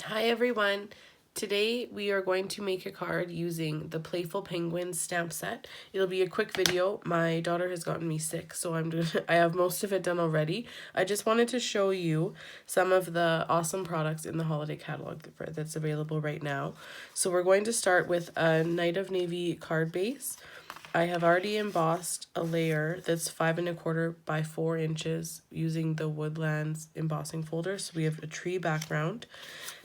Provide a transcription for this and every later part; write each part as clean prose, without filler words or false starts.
Hi everyone! Today we are going to make a card using the Playful Penguins stamp set. It'll be a quick video. My daughter has gotten me sick, so I have most of it done already. I just wanted to show you some of the awesome products in the holiday catalog that's available right now. So we're going to start with a Night of Navy card base. I have already embossed a layer that's 5 1/4 by 4 inches using the Woodlands embossing folder. So we have a tree background.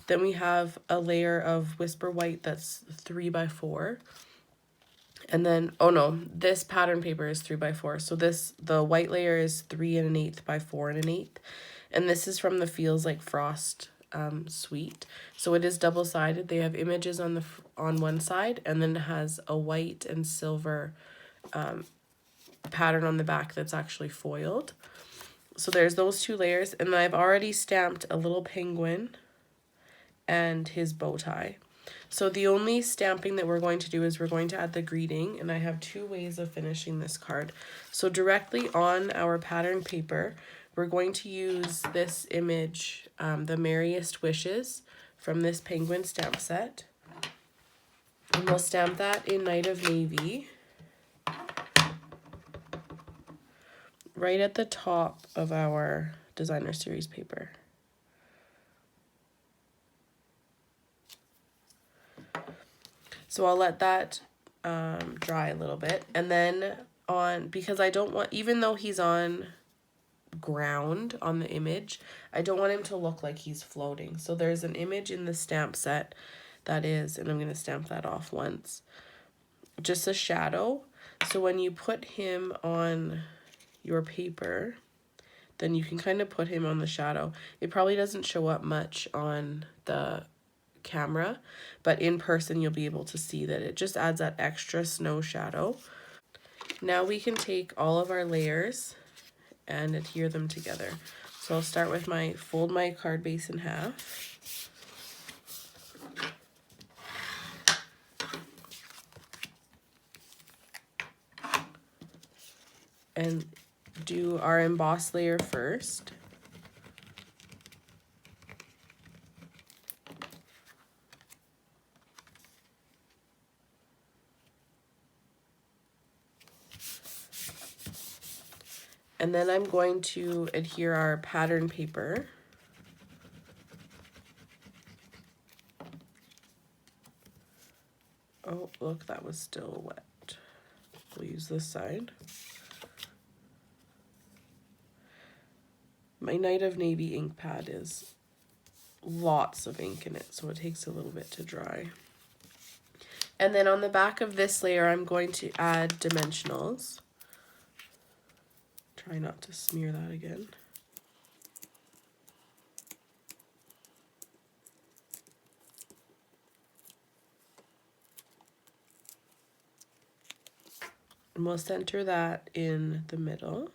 Then we have a layer of Whisper White that's 3 by 4. And then, oh no, this pattern paper is 3 by 4. So the white layer is 3 1/8 by 4 1/8. And this is from the Feels Like Frost suite. So it is double-sided. They have images on one side, and then it has a white and silver pattern on the back that's actually foiled. So there's those two layers, and I've already stamped a little penguin and his bow tie. So the only stamping that we're going to do is we're going to add the greeting, and I have two ways of finishing this card. So directly on our pattern paper, we're going to use this image, the Merriest Wishes, from this penguin stamp set. And we'll stamp that in Night of Navy, right at the top of our designer series paper. So I'll let that dry a little bit. And then because I don't want, even though he's on ground on the image, I don't want him to look like he's floating. So there's an image in the stamp set that is, and I'm going to stamp that off once, just a shadow. So when you put him on your paper, then you can kind of put him on the shadow. It probably doesn't show up much on the camera, but in person you'll be able to see that it just adds that extra snow shadow. Now we can take all of our layers and adhere them together. So I'll start with fold my card base in half. And do our emboss layer first. And then I'm going to adhere our pattern paper. Oh, look, that was still wet. We'll use this side. My Night of Navy ink pad is lots of ink in it, so it takes a little bit to dry. And then on the back of this layer, I'm going to add dimensionals. Try not to smear that again. And we'll center that in the middle.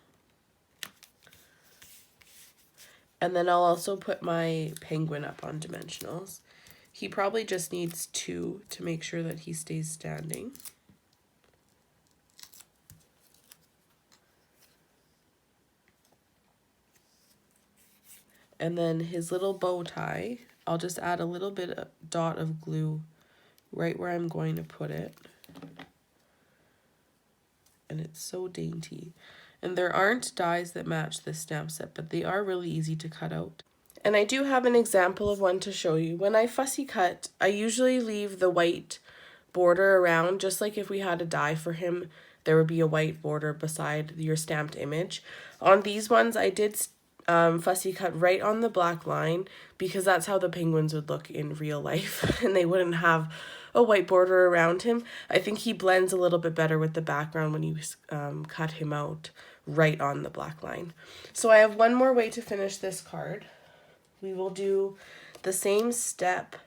And then I'll also put my penguin up on dimensionals. He probably just needs 2 to make sure that he stays standing. And then his little bow tie, I'll just add a little bit of dot of glue right where I'm going to put it. And it's so dainty. And there aren't dies that match this stamp set, but they are really easy to cut out. And I do have an example of one to show you. When I fussy cut, I usually leave the white border around, just like if we had a die for him, there would be a white border beside your stamped image. On these ones, I did fussy cut right on the black line because that's how the penguins would look in real life and they wouldn't have a white border around him. I think he blends a little bit better with the background when you cut him out right on the black line. So I have one more way to finish this card. We will do the same step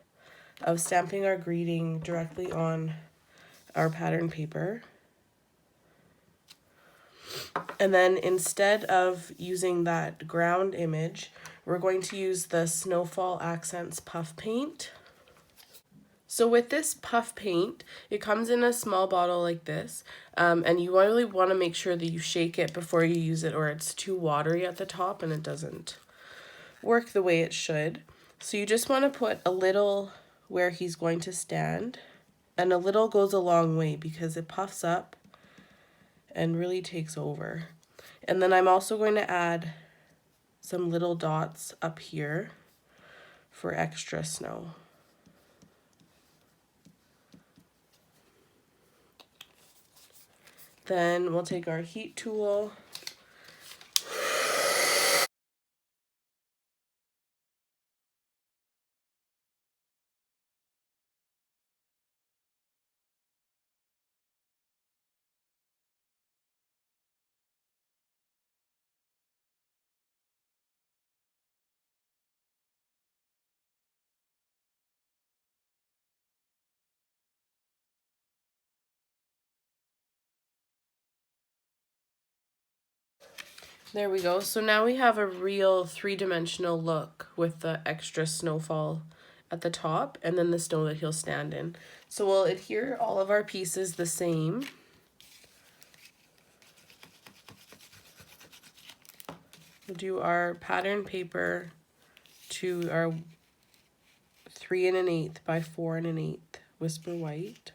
of stamping our greeting directly on our pattern paper. And then instead of using that ground image, we're going to use the Snowfall Accents puff paint. So with this puff paint, it comes in a small bottle like this, and you really want to make sure that you shake it before you use it, or it's too watery at the top and it doesn't work the way it should. So you just want to put a little where he's going to stand, and a little goes a long way because it puffs up and really takes over. And then I'm also going to add some little dots up here for extra snow. Then we'll take our heat tool There we go. So now we have a real three-dimensional look with the extra snowfall at the top and then the snow that he'll stand in. So we'll adhere all of our pieces the same. We'll do our pattern paper to our 3 1/8 by 4 1/8 whisper white.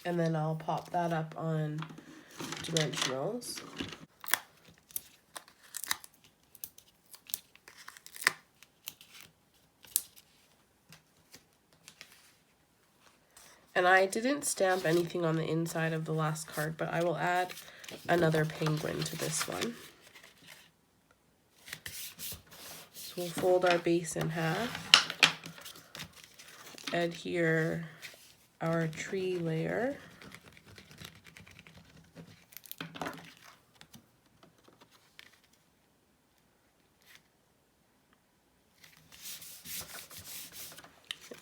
And then I'll pop that up on dimensionals. And I didn't stamp anything on the inside of the last card, but I will add another penguin to this one. So we'll fold our base in half, adhere our tree layer,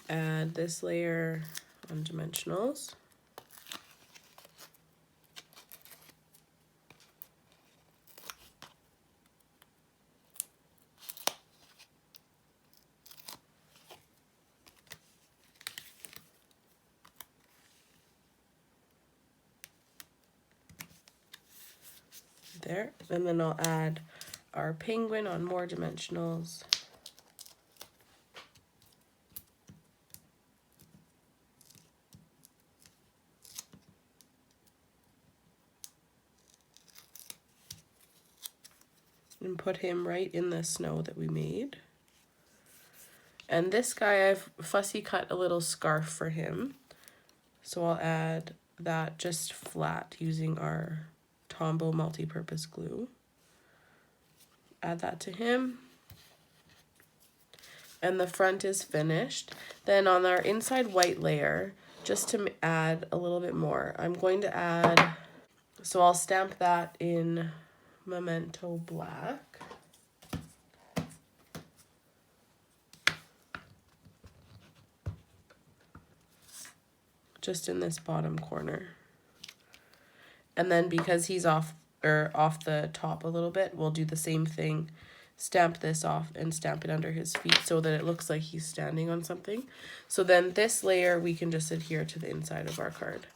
add this layer on dimensionals, there, and then I'll add our penguin on more dimensionals. And put him right in the snow that we made. And this guy, I've fussy cut a little scarf for him. So I'll add that just flat using our Tombow multi-purpose glue. Add that to him. And the front is finished. Then on our inside white layer, just to add a little bit more, I'm going to add, so I'll stamp that in Memento Black. Just in this bottom corner. And then because he's off the top a little bit, we'll do the same thing. Stamp this off and stamp it under his feet so that it looks like he's standing on something. So then this layer we can just adhere to the inside of our card.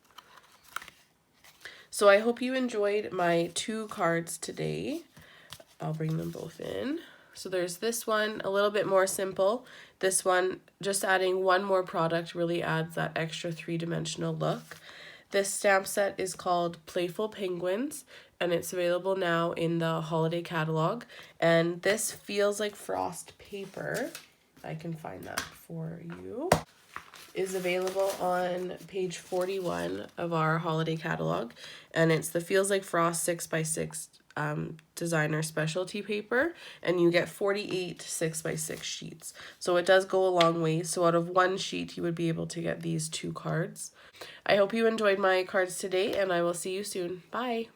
So I hope you enjoyed my 2 cards today. I'll bring them both in. So there's this one, a little bit more simple. This one, just adding one more product really adds that extra 3-dimensional look. This stamp set is called Playful Penguins, and it's available now in the holiday catalog. And this Feels Like Frost paper, I can find that for you, is available on page 41 of our holiday catalog. And it's the Feels Like Frost 6x6 designer specialty paper, and you get 48 6x6 sheets. So it does go a long way. So out of 1 sheet, you would be able to get these 2 cards. I hope you enjoyed my cards today, and I will see you soon. Bye!